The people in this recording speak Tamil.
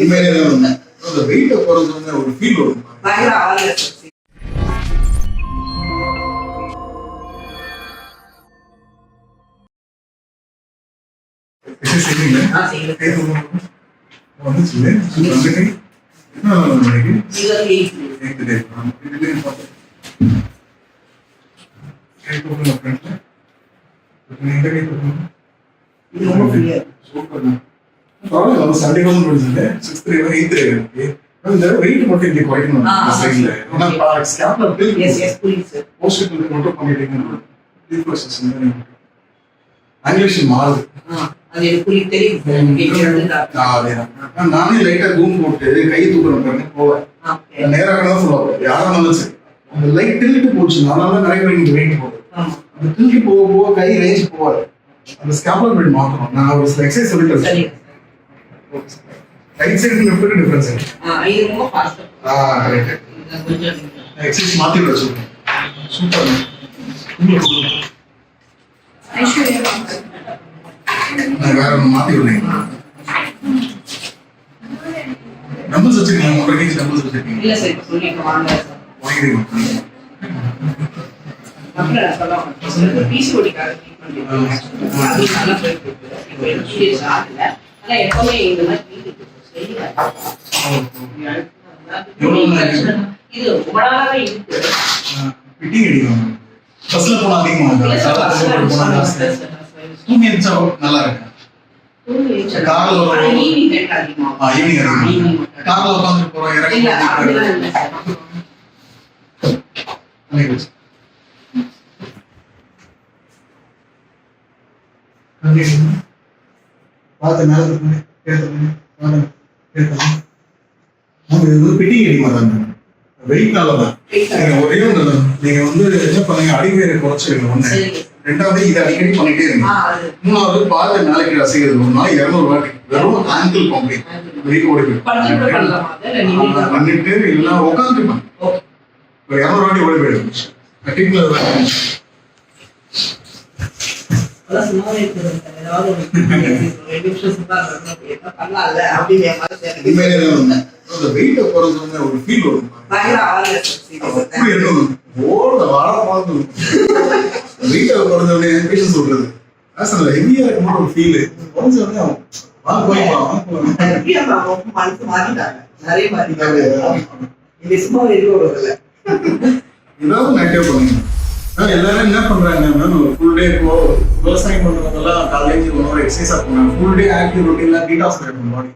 உண்மையிலே தான் அந்த வெயிட்டை குறைஞ்சோடனே ஒரு ஃபீல் வரும். பயங்கர ஆவாது. வெயிட் மட்டும் இங்கே குறைக்கணும். மாறுது. நானே லைட்டா தூம் போட்டு கை தூக்குறேன் போவேன். நேராக தான் சொல்லுவாங்க யாரும் வந்துச்சு அந்த லைட் டில்ட்டு போச்சு. அதனால நிறைய பேர் இங்க வெயிட் போகுது. அந்த டில்ட்டு போக போக கை ரேஞ்ச் போவாது. அந்த ஸ்கேப்பர் பெல்ட் மாத்தணும். நான் ஒரு சில எக்ஸசைஸ் சொல்லிட்டேன். ரைட் சைடு லெஃப்ட் டிஃபரன்ஸ் இருக்கு. இது ரொம்ப ஃபாஸ்ட். கரெக்ட். எக்ஸசைஸ் மாத்தி விட சொல்லுங்க. சூப்பர். ஐஸ்வர்யா நான் வேற ஒன்று மாத்தி விடுறேன். டம்பிள்ஸ் வச்சிருக்கீங்க. 1.5 kg டம்பிள்ஸ் வச்சிருக்கீங்க. இல்ல சார் சொல்லிட்டு வாங்க. வாங்கிடுங்க. அப்புறம் நான் சொல்லுவேன் பிசிஓடி கார ட்ரீட்மெண்ட் அது நல்லா போயிட்டு இருக்கு. இப்போ எனக்கு சீரியஸ் ஆகல. ஆனா எப்பவுமே இந்த மாதிரி இது ரொம்ப நாளாவே இருக்கு. ஃபிட்டிங் அடிக்கும். பஸ்ல போனா அதிகமா இருக்கு. தூங்கி எந்திரிச்சா நல்லா இருக்கு. கார்ல ஈவினிங் டைம் அதிகமா ஈவினிங் கார்ல உட்கார்ந்து போறோம். பார்த்து மேல பிட்டிங் அடிக்குமா தாங்க வெயிட்னாலதான். ஒரே ஒன்று நீங்க வந்து என்ன பண்ணுங்க, அடிவேரை குறைச்சிருங்க. ஒண்ணு. ரெண்டாவது இதை அடிக்கடி பண்ணிட்டே இருங்க. மூணாவது பாத நாளைக்கு அசைகிறது. ஒரு நாள் 200 வாட்டி வெறும் ஆங்கிள் பம்பிங் வெயிட் ஓடி பண்ணிட்டு இல்லைன்னா உட்காந்துருப்பேன். ஒரு 200 வாட்டி ஓடி போயிடும். வெயிட்ட குறைஞ்சோடனே ஒரு ஃபீல் வரும். வெயிட்ட குறைஞ்சோடனே பேஷன் சொல்றது ஹெவியா இருக்கும் ஒரு ஃபீல் குறைஞ்சோடனே ஏதாவது நெகட்டிவ் பண்ணுங்க. எல்லாரும் என்ன பண்றாங்க, ஃபுல் டே இப்போ விவசாயம் பண்றவங்க எல்லாம் காலேஜ் எக்ஸசைஸ் பண்ணுவாங்க. ஃபுல் டே ஆக்டிவ் ரொட்டீன்ல டீடாக்ஸ் பண்ணுவாங்க பாடி.